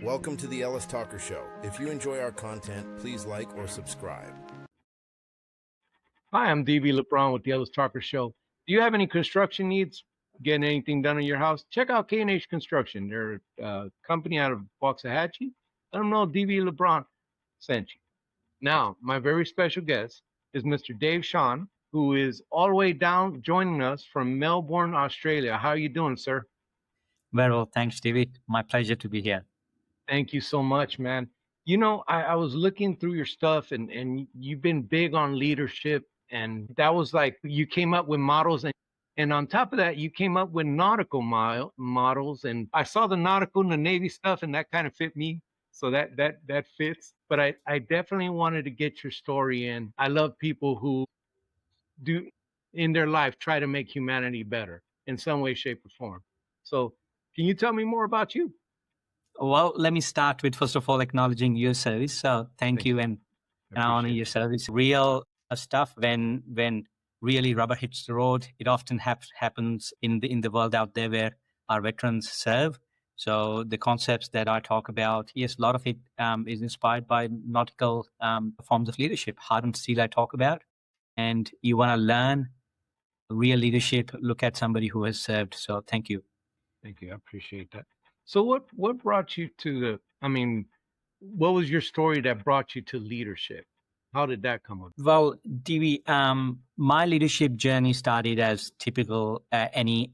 Welcome to the Ellis Talker Show. If you enjoy our content, please like or subscribe. Hi, I'm DB LeBron with the Ellis Talker Show. Do you have any construction needs? Getting anything done in your house? Check out K&H Construction. They're a company out of Waxahachie. Let them know DB LeBron sent you. Now, my very special guest is Mr. Dave Chauhan, who is all the way down joining us from Melbourne, Australia. How are you doing, sir? Very well, thanks, David. My pleasure to be here. Thank you so much, man. You know, I was looking through your stuff and you've been big on leadership. And that was like you came up with models. And on top of that, you came up with nautical models. And I saw the nautical and the Navy stuff, and that kind of fit me. So that fits. But I definitely wanted to get your story in. I love people who do in their life try to make humanity better in some way, shape, or form. So can you tell me more about you? Well, let me start with, first of all, acknowledging your service. So thank you, and I honor your service. Real stuff when really rubber hits the road. It often happens in the world out there where our veterans serve. So the concepts that I talk about, yes, a lot of it is inspired by nautical forms of leadership. Hard and steel I talk about. And you want to learn real leadership, look at somebody who has served. So thank you. Thank you. I appreciate that. So what brought you to what was your story that brought you to leadership? How did that come up? Well, DB, my leadership journey started as typical any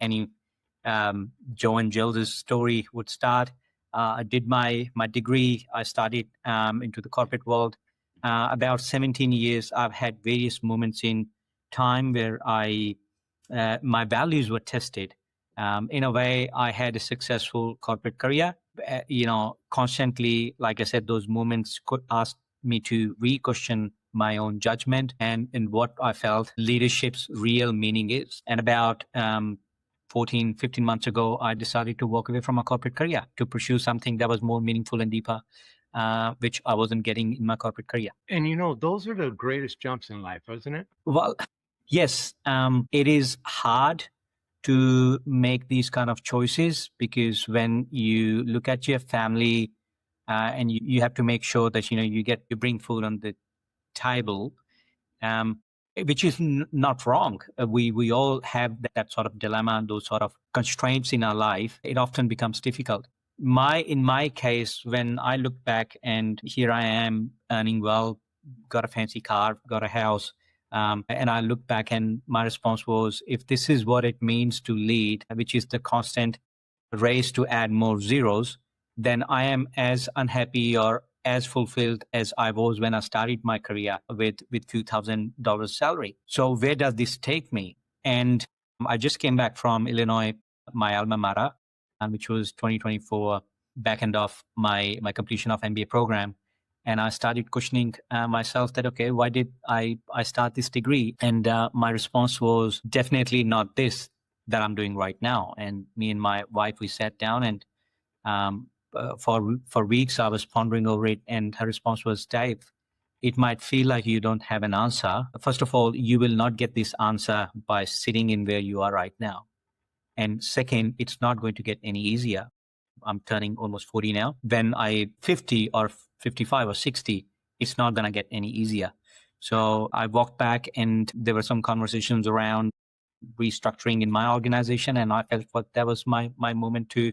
Joe and Jill's story would start. I did my degree. I started into the corporate world. About 17 years, I've had various moments in time where my values were tested. In a way, I had a successful corporate career. Constantly, like I said, those moments could ask me to re-question my own judgment and what I felt leadership's real meaning is. And about 14, 15 months ago, I decided to walk away from a corporate career to pursue something that was more meaningful and deeper, which I wasn't getting in my corporate career. And those are the greatest jumps in life, isn't it? Well, yes, it is hard to make these kind of choices because when you look at your family and you have to make sure that you bring food on the table, which is not wrong. We all have that sort of dilemma and those sort of constraints in our life. It often becomes difficult. In my case, when I look back and here I am earning well, got a fancy car, got a house, and I look back and my response was, if this is what it means to lead, which is the constant race to add more zeros, then I am as unhappy or as fulfilled as I was when I started my career with $2,000 salary. So where does this take me? And I just came back from Illinois, my alma mater, which was 2024, back end of my completion of MBA program. And I started questioning myself that, okay, why did I start this degree? And my response was definitely not this that I'm doing right now. And me and my wife, we sat down and for weeks I was pondering over it. And her response was, Dave, it might feel like you don't have an answer. First of all, you will not get this answer by sitting in where you are right now. And second, it's not going to get any easier. I'm turning almost 40 now. When I'm 50 or 55 or 60, it's not going to get any easier. So I walked back and there were some conversations around restructuring in my organization. And I felt that was my moment to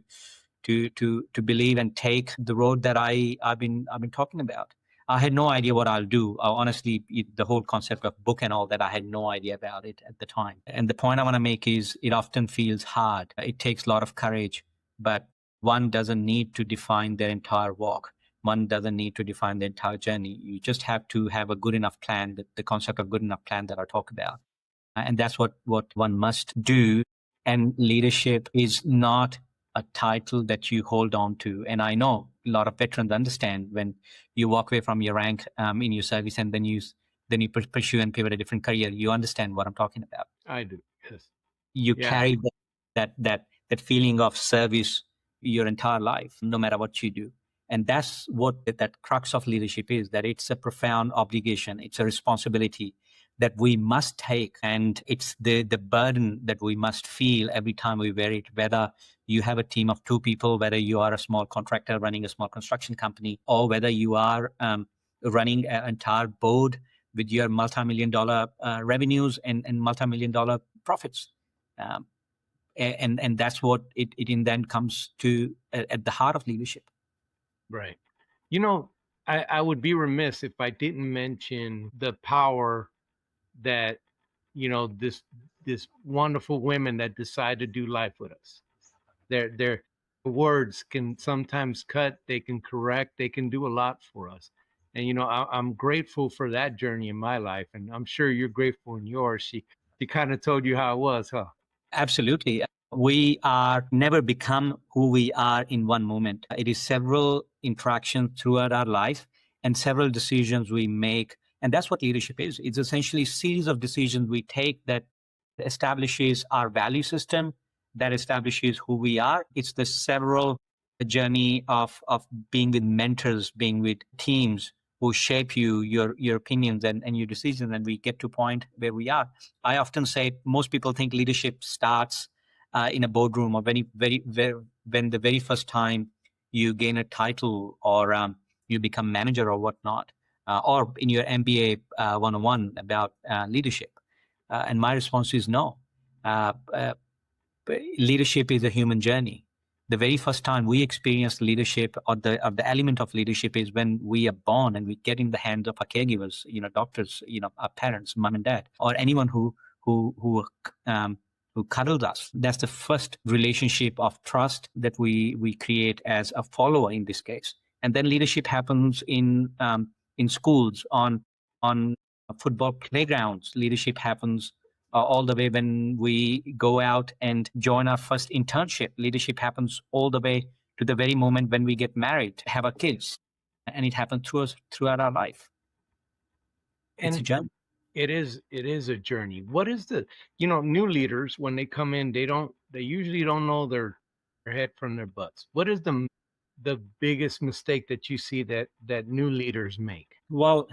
believe and take the road that I've been talking about. I had no idea what I'll do. Honestly, the whole concept of book and all that, I had no idea about it at the time. And the point I want to make is it often feels hard. It takes a lot of courage, but one doesn't need to define their entire walk. One doesn't need to define the entire journey. You just have to have a good enough plan, the concept of good enough plan that I talk about. And that's what one must do. And leadership is not a title that you hold on to. And I know a lot of veterans understand when you walk away from your rank in your service and then you pursue and pivot a different career, you understand what I'm talking about. I do, yes. You carry that feeling of service your entire life, no matter what you do. And that's what that crux of leadership is, that it's a profound obligation. It's a responsibility that we must take. And it's the burden that we must feel every time we wear it, whether you have a team of 2 people, whether you are a small contractor running a small construction company, or whether you are running an entire board with your multi-million dollar revenues and multi-million dollar profits. And that's what it in then comes to at the heart of leadership. Right. I would be remiss if I didn't mention the power that, this wonderful women that decide to do life with us. Their words can sometimes cut, they can correct, they can do a lot for us. And I'm grateful for that journey in my life, and I'm sure you're grateful in yours. She kind of told you how it was, huh? Absolutely. We are never become who we are in one moment. It is several interactions throughout our life and several decisions we make. And that's what leadership is. It's essentially a series of decisions we take that establishes our value system, that establishes who we are. It's the several journey of being with mentors, being with teams who shape you, your opinions and your decisions, and we get to a point where we are. I often say most people think leadership starts in a boardroom, or when the very first time you gain a title, or you become manager or whatnot, or in your MBA 101 about leadership. And my response is no. Leadership is a human journey. The very first time we experience leadership, or the element of leadership, is when we are born and we get in the hands of our caregivers, doctors, our parents, mom and dad, or anyone who cuddles us. That's the first relationship of trust that we create as a follower in this case. And then leadership happens in schools, on football playgrounds. Leadership happens all the way when we go out and join our first internship. Leadership happens all the way to the very moment when we get married, have our kids, and it happens throughout our life. It's a journey. It is a journey. What is the new leaders, when they come in, they usually don't know their head from their butts. What is the biggest mistake that you see that new leaders make? Well,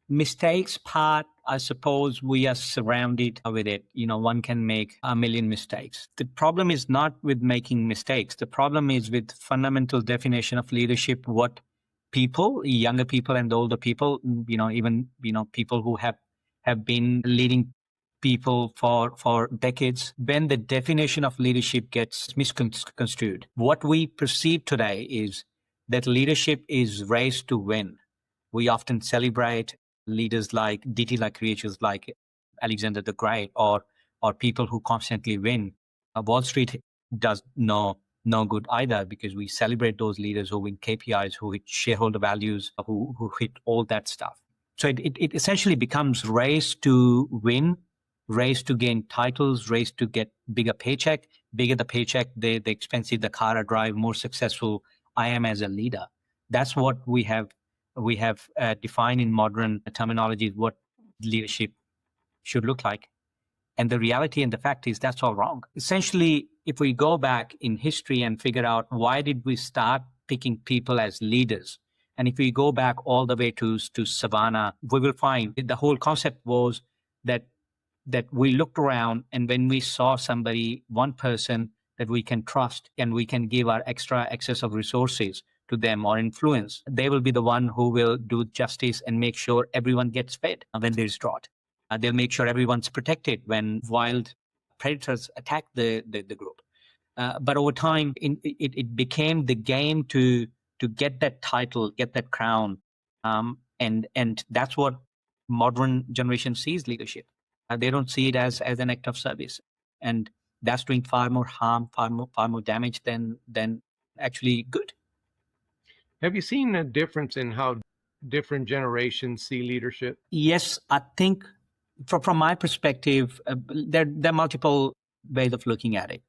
mistakes part, I suppose we are surrounded with it. One can make a million mistakes. The problem is not with making mistakes. The problem is with fundamental definition of leadership, what people, younger people and older people, even, people who have been leading people for decades, when the definition of leadership gets misconstrued. What we perceive today is that leadership is race to win. We often celebrate leaders like DT-like creatures like Alexander the Great, or people who constantly win. Wall Street does no good either, because we celebrate those leaders who win KPIs, who hit shareholder values, who hit all that stuff. So it essentially becomes race to win, race to gain titles, race to get bigger paycheck. Bigger the paycheck, the expensive the car I drive, more successful I am as a leader. That's what we have defined in modern terminology, what leadership should look like. And the reality and the fact is that's all wrong. Essentially, if we go back in history and figure out why did we start picking people as leaders, and if we go back all the way to Savannah, we will find the whole concept was that we looked around, and when we saw somebody, one person that we can trust and we can give our extra excess of resources to them or influence, they will be the one who will do justice and make sure everyone gets fed when there's drought. They'll make sure everyone's protected when wild predators attack the group. But over time, it became the game to get that title, get that crown. And that's what modern generation sees leadership. They don't see it as an act of service. And that's doing far more harm, far more damage than actually good. Have you seen a difference in how different generations see leadership? Yes, I think from my perspective, there are multiple ways of looking at it.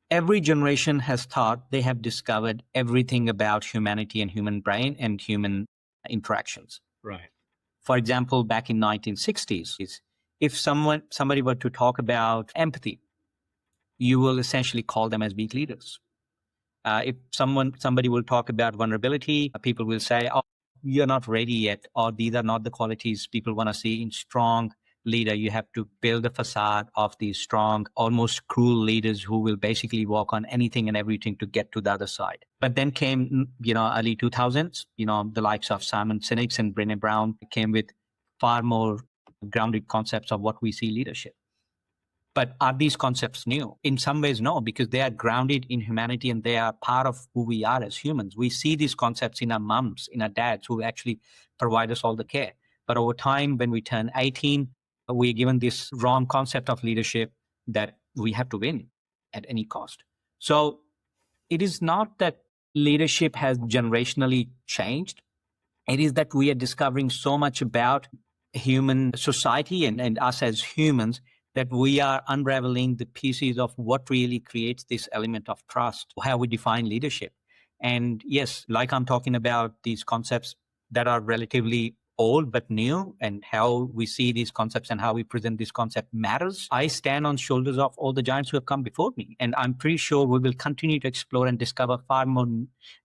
Every generation has thought they have discovered everything about humanity and human brain and human interactions. Right. For example, back in 1960s, if somebody were to talk about empathy, you will essentially call them as weak leaders. If somebody will talk about vulnerability, people will say, "Oh, you're not ready yet," or "These are not the qualities people want to see in strong leader. You have to build a facade of these strong, almost cruel leaders who will basically walk on anything and everything to get to the other side. But then came, early 2000s, the likes of Simon Sinek and Brené Brown came with far more grounded concepts of what we see leadership. But are these concepts new? In some ways, no, because they are grounded in humanity and they are part of who we are as humans. We see these concepts in our moms, in our dads, who actually provide us all the care. But over time, when we turn 18, we're given this wrong concept of leadership that we have to win at any cost. So it is not that leadership has generationally changed. It is that we are discovering so much about human society and us as humans that we are unraveling the pieces of what really creates this element of trust, how we define leadership. And yes, like I'm talking about these concepts that are relatively old but new, and how we see these concepts and how we present this concept matters. I stand on shoulders of all the giants who have come before me, and I'm pretty sure we will continue to explore and discover far more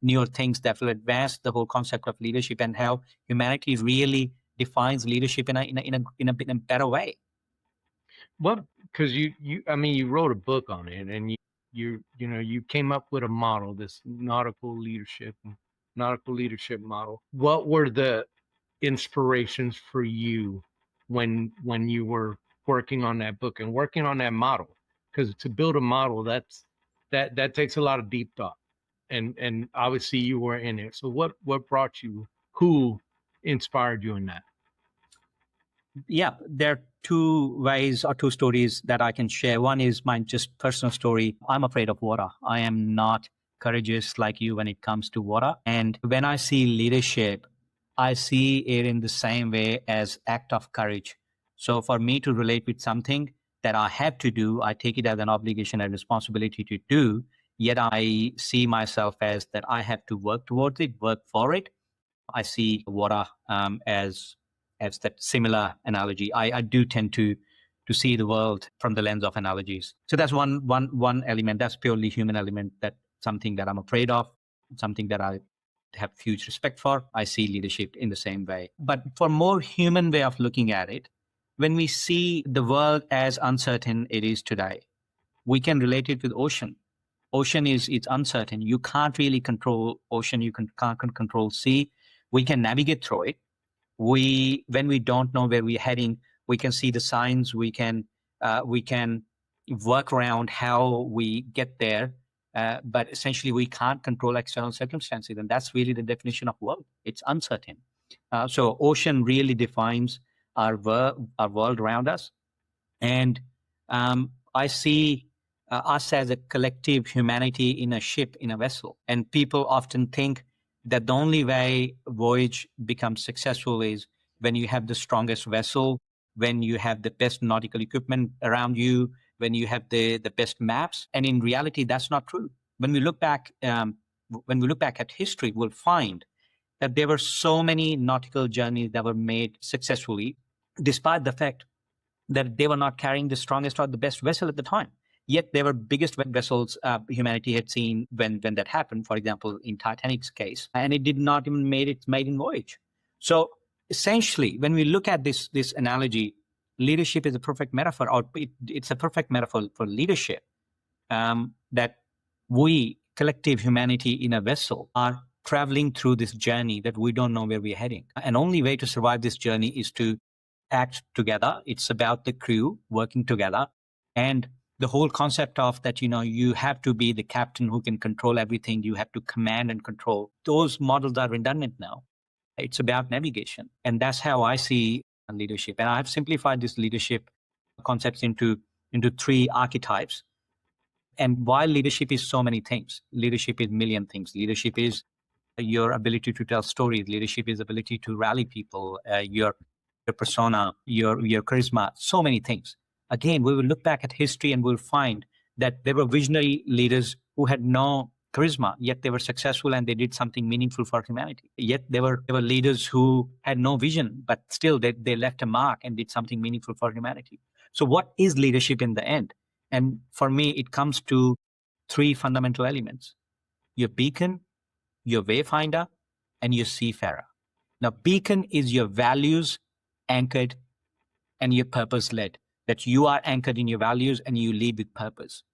newer things that will advance the whole concept of leadership and how humanity really defines leadership in a better way. Well, because you wrote a book on it, and you came up with a model, this nautical leadership model. What were the inspirations for you when you were working on that book and working on that model? Because to build a model, that takes a lot of deep thought, and obviously you were in it. So what brought you? Who inspired you in that? Yeah, there are two ways or two stories that I can share. One is my just personal story. I'm afraid of water. I am not courageous like you when it comes to water. And when I see leadership, I see it in the same way as act of courage. So for me to relate with something that I have to do, I take it as an obligation and responsibility to do. Yet I see myself as that I have to work towards it, work for it. I see water as that similar analogy. I do tend to see the world from the lens of analogies. So that's one element. That's purely human element. That's something that I'm afraid of, something that I have huge respect for. I see leadership in the same way. But for more human way of looking at it, when we see the world as uncertain it is today, we can relate it with ocean. Ocean it's uncertain. You can't really control ocean. You can't control sea. We can navigate through it. When we don't know where we're heading, we can see the signs. We can work around how we get there. But essentially, we can't control external circumstances, and that's really the definition of world. It's uncertain. So, ocean really defines our world around us, and I see us as a collective humanity in a ship, in a vessel. And people often think that the only way voyage becomes successful is when you have the strongest vessel, when you have the best nautical equipment around you, when you have the best maps. And in reality, that's not true. When we look back at history, we'll find that there were so many nautical journeys that were made successfully, despite the fact that they were not carrying the strongest or the best vessel at the time. Yet they were biggest vessels humanity had seen when that happened, for example, in Titanic's case. And it did not even made its maiden voyage. So essentially, when we look at this analogy, leadership is a perfect metaphor, or it's a perfect metaphor for leadership, that we, collective humanity in a vessel, are traveling through this journey that we don't know where we're heading. And only way to survive this journey is to act together. It's about the crew working together. And the whole concept of that, you have to be the captain who can control everything. You have to command and control. Those models are redundant now. It's about navigation. And that's how I see leadership. And I have simplified this leadership concepts into three archetypes. And while leadership is so many things, leadership is a million things. Leadership is your ability to tell stories. Leadership is ability to rally people, your persona, your charisma, so many things. Again, we will look back at history and we'll find that there were visionary leaders who had no charisma, yet they were successful and they did something meaningful for humanity. Yet there were leaders who had no vision, but still they left a mark and did something meaningful for humanity. So what is leadership in the end? And for me, it comes to three fundamental elements: your beacon, your wayfinder, and your seafarer. Now, beacon is your values anchored and you're purpose led, that you are anchored in your values and you lead with purpose.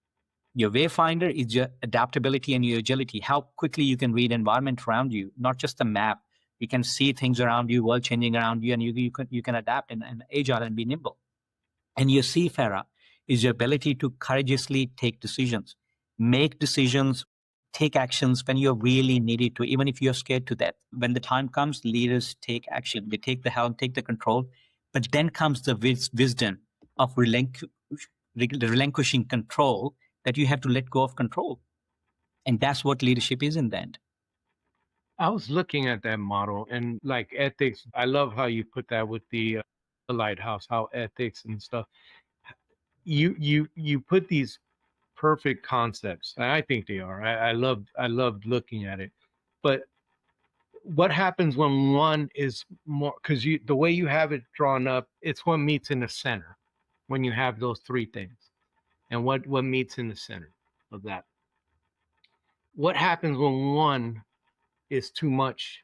Your wayfinder is your adaptability and your agility, how quickly you can read environment around you, not just the map. You can see things around you, world changing around you, and you can adapt and agile and be nimble. And your seafarer is your ability to courageously take decisions, make decisions, take actions when you're really needed to, even if you're scared to death. When the time comes, leaders take action. They take the helm, take the control. But then comes the wisdom of relinquishing control, that you have to let go of control. And that's what leadership is in the end. I was looking at that model and like ethics. I love how you put that with the lighthouse, how ethics and stuff. You put these perfect concepts. I think they are. I love looking at it. But what happens when one is more, because you, the way you have it drawn up, it's what meets in the center when you have those three things. And what meets in the center of that? What happens when one is too much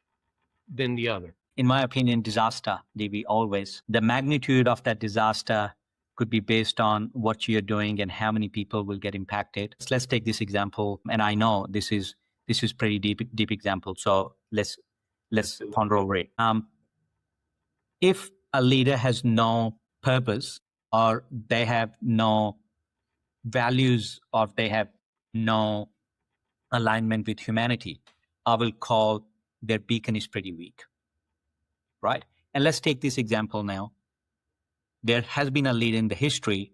than the other? In my opinion, disaster, DB, always. The magnitude of that disaster could be based on what you're doing and how many people will get impacted. So let's take this example, and I know this is pretty deep example. So let's ponder over it. If a leader has no purpose, or they have no values, or they have no alignment with humanity, I will call their beacon is pretty weak. Right? And let's take this example now. There has been a leader in the history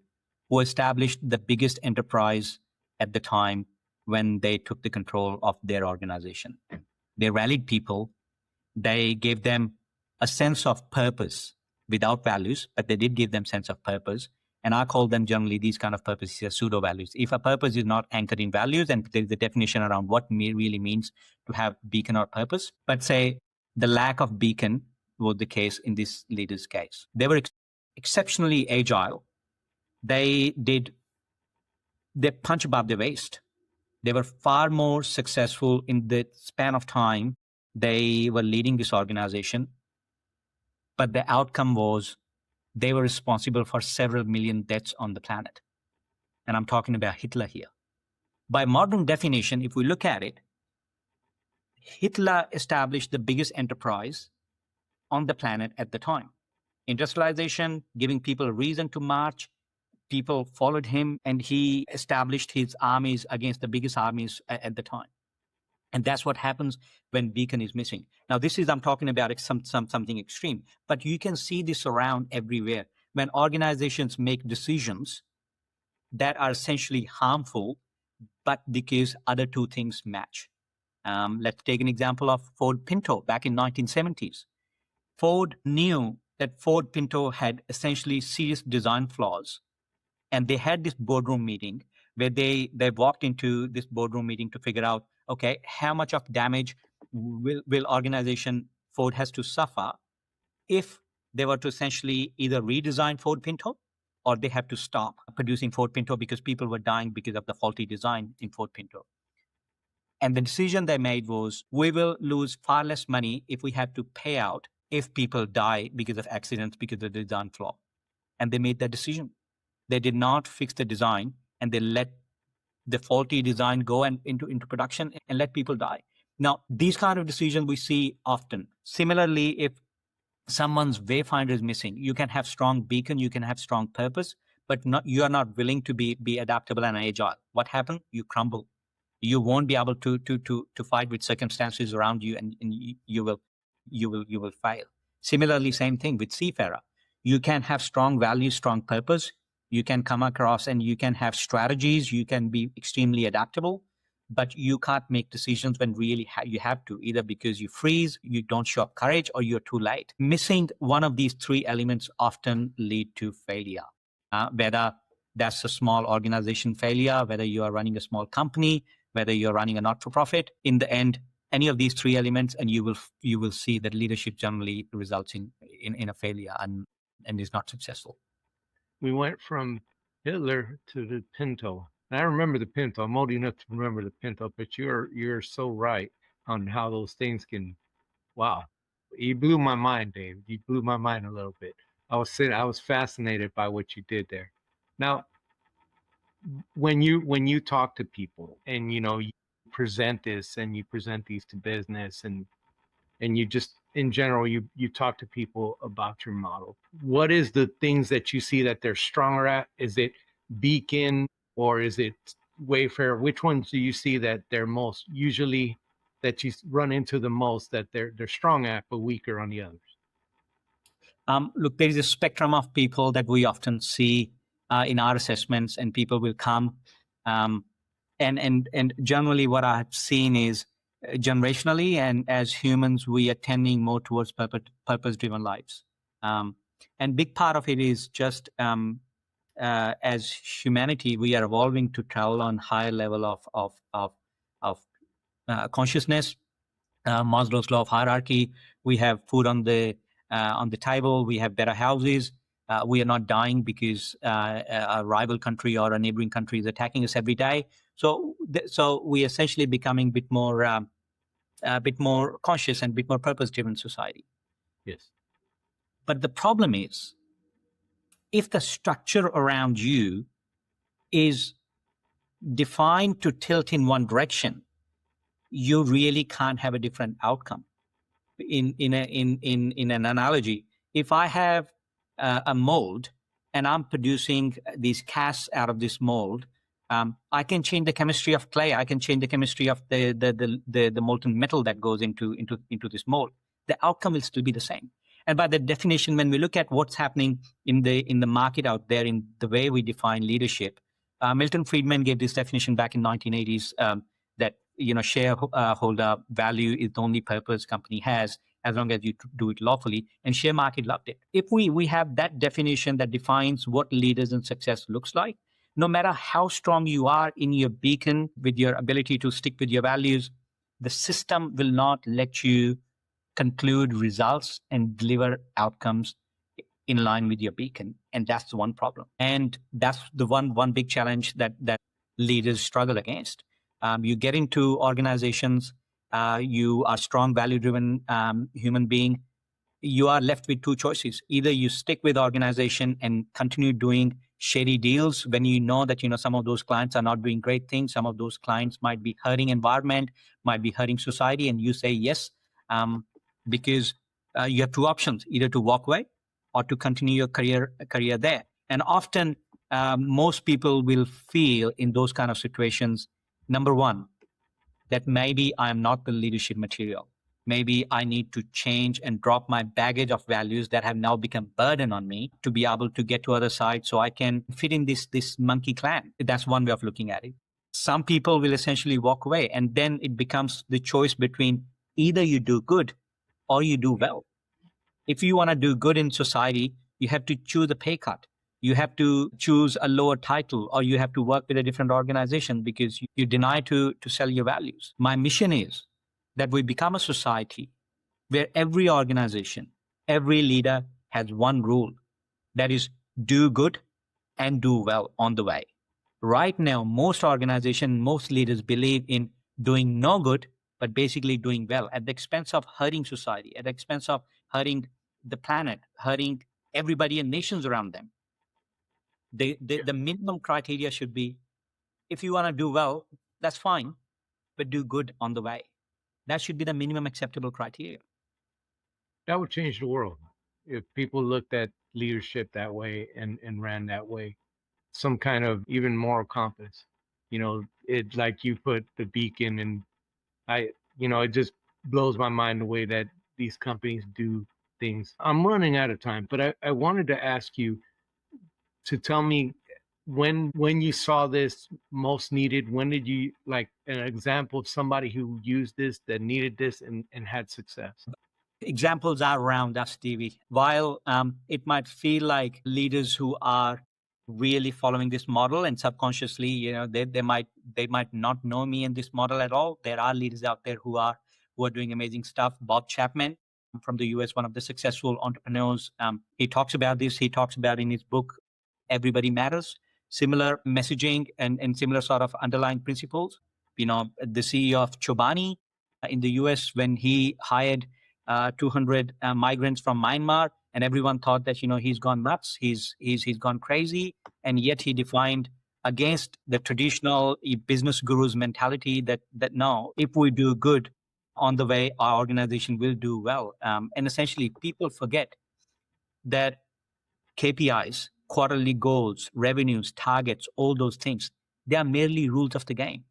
who established the biggest enterprise at the time when they took the control of their organization. They rallied people. They gave them a sense of purpose without values, but they did give them sense of purpose. And I call them generally these kind of purposes as pseudo values. If a purpose is not anchored in values, and there's a definition around what really means to have beacon or purpose, but say the lack of beacon was the case in this leader's case. They were exceptionally agile. They punch above their waist. They were far more successful in the span of time they were leading this organization. But the outcome was they were responsible for several million deaths on the planet. And I'm talking about Hitler here. By modern definition, if we look at it, Hitler established the biggest enterprise on the planet at the time. Industrialization, giving people a reason to march. People followed him, and he established his armies against the biggest armies at the time. And that's what happens when beacon is missing. Now, this is, I'm talking about something extreme, but you can see this around everywhere. When organizations make decisions that are essentially harmful, but because other two things match. Let's take an example of Ford Pinto back in 1970s. Ford knew that Ford Pinto had essentially serious design flaws. And they had this boardroom meeting where they walked into this boardroom meeting to figure out, okay, how much of damage will organization Ford has to suffer if they were to essentially either redesign Ford Pinto, or they have to stop producing Ford Pinto because people were dying because of the faulty design in Ford Pinto. And the decision they made was, we will lose far less money if we have to pay out if people die because of accidents, because of the design flaw. And they made that decision. They did not fix the design, and they let the faulty design go into production and let people die. Now, these kind of decisions we see often. Similarly, if someone's wayfinder is missing, you can have strong beacon, you can have strong purpose, but you are not willing to be adaptable and agile. What happens? You crumble. You won't be able to fight with circumstances around you, and you will fail. Similarly, same thing with seafarer. You can have strong values, strong purpose. You can come across and you can have strategies. You can be extremely adaptable, but you can't make decisions when really you have to, either because you freeze, you don't show up courage, or you're too late. Missing one of these three elements often lead to failure. Whether that's a small organization failure, whether you are running a small company, whether you're running a not-for-profit, in the end, any of these three elements, and you will see that leadership generally results in a failure and is not successful. We went from Hitler to the Pinto. And I remember the Pinto. I'm old enough to remember the Pinto, but you're so right on how those things can. Wow, you blew my mind, Dave. You blew my mind a little bit. I was fascinated by what you did there. Now, when you talk to people and you present this and you present these to business and you just in general you talk to people about your model, what is the things that you see that they're stronger at? Is it Beacon or is it Wayfair? Which ones do you see that they're most usually that you run into the most that they're strong at but weaker on the others? Look, there is a spectrum of people that we often see in our assessments, and people will come. And generally what I've seen is generationally and as humans, we are tending more towards purpose-driven lives. And big part of it is just as humanity, we are evolving to travel on higher level of consciousness. Maslow's law of hierarchy. We have food on the table. We have better houses. We are not dying because a rival country or a neighboring country is attacking us every day. So we essentially becoming a bit more conscious and a bit more purpose-driven society. Yes. But the problem is, if the structure around you is defined to tilt in one direction, you really can't have a different outcome. In an analogy, if I have a mold and I'm producing these casts out of this mold, I can change the chemistry of clay. I can change the chemistry of the molten metal that goes into this mold. The outcome will still be the same. And by the definition, when we look at what's happening in the market out there, in the way we define leadership, Milton Friedman gave this definition back in 1980s that shareholder value is the only purpose company has as long as you do it lawfully, and share market loved it. If we have that definition that defines what leaders and success looks like, no matter how strong you are in your beacon with your ability to stick with your values, the system will not let you conclude results and deliver outcomes in line with your beacon. And that's the one problem. And that's the one big challenge that leaders struggle against. You get into organizations, you are strong, value-driven human being, you are left with two choices. Either you stick with organization and continue doing shady deals when you know that some of those clients are not doing great things. Some of those clients might be hurting environment, might be hurting society, and you say yes, because you have two options, either to walk away or to continue your career there. And often most people will feel in those kind of situations, number one, that maybe I'm not the leadership material. Maybe I need to change and drop my baggage of values that have now become burden on me to be able to get to other side so I can fit in this monkey clan. That's one way of looking at it. Some people will essentially walk away, and then it becomes the choice between either you do good or you do well. If you want to do good in society, you have to choose a pay cut. You have to choose a lower title, or you have to work with a different organization because you deny to sell your values. My mission is that we become a society where every organization, every leader has one rule, that is do good and do well on the way. Right now, most organizations, most leaders believe in doing no good, but basically doing well at the expense of hurting society, at the expense of hurting the planet, hurting everybody and nations around them. The minimum criteria should be, if you want to do well, that's fine, but do good on the way. That should be the minimum acceptable criteria. That would change the world if people looked at leadership that way and ran that way. Some kind of even moral compass. It's like you put the beacon, and it just blows my mind the way that these companies do things. I'm running out of time, but I wanted to ask you to tell me when you saw this most needed. When did you, like, an example of somebody who used this, that needed this and had success? Examples are around us, Stevie. While it might feel like leaders who are really following this model and subconsciously, they might not know me in this model at all. There are leaders out there who are doing amazing stuff. Bob Chapman from the US, one of the successful entrepreneurs, he talks about this. He talks about in his book, Everybody Matters, similar messaging and similar sort of underlying principles. The CEO of Chobani in the US, when he hired 200 migrants from Myanmar, And everyone thought that, he's gone nuts, he's gone crazy. And yet he defined against the traditional business gurus mentality that no, if we do good on the way, our organization will do well. And essentially, people forget that KPIs, quarterly goals, revenues, targets, all those things, they are merely rules of the game.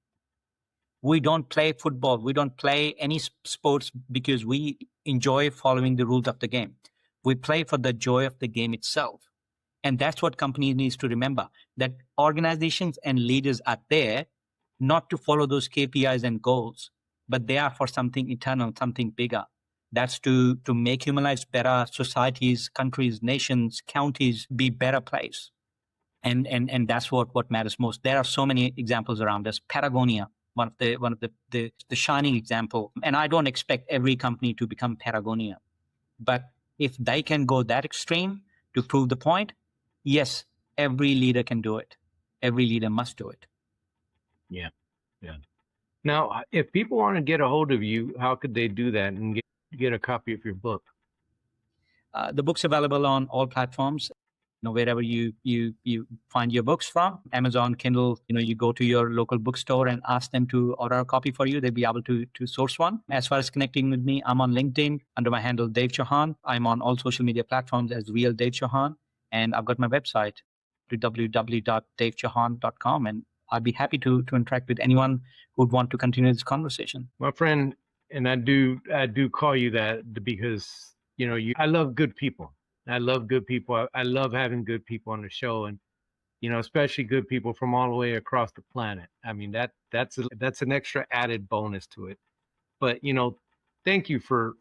We don't play football. We don't play any sports because we enjoy following the rules of the game. We play for the joy of the game itself. And that's what companies needs to remember, that organizations and leaders are there not to follow those KPIs and goals, but they are for something eternal, something bigger. That's to make human lives better, societies, countries, nations, counties be better place. And that's what matters most. There are so many examples around us. Patagonia, one of the shining example. And I don't expect every company to become Patagonia, but if they can go that extreme to prove the point, yes, every leader can do it. Every leader must do it. Yeah. Now, if people want to get a hold of you, how could they do that and get a copy of your book? The book's available on all platforms. Wherever you find your books from, Amazon, Kindle, you go to your local bookstore and ask them to order a copy for you. They'll be able to source one. As far as connecting with me, I'm on LinkedIn under my handle, Dave Chauhan. I'm on all social media platforms as Real Dave Chauhan. And I've got my website, www.davechauhan.com. And I'd be happy to interact with anyone who'd want to continue this conversation. My friend, and I do call you that because, I love good people. I love good people. I love having good people on the show, and especially good people from all the way across the planet. I mean, that's an extra added bonus to it. But thank you for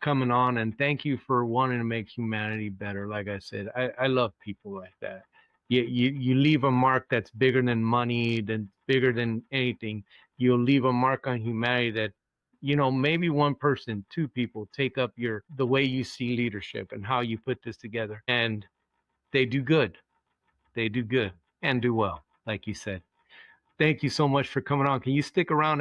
coming on, and thank you for wanting to make humanity better. Like I said, I love people like that. You leave a mark that's bigger than money, than bigger than anything. You'll leave a mark on humanity that maybe one person, two people take up the way you see leadership and how you put this together, and they do good. They do good and do well, like you said. Thank you so much for coming on. Can you stick around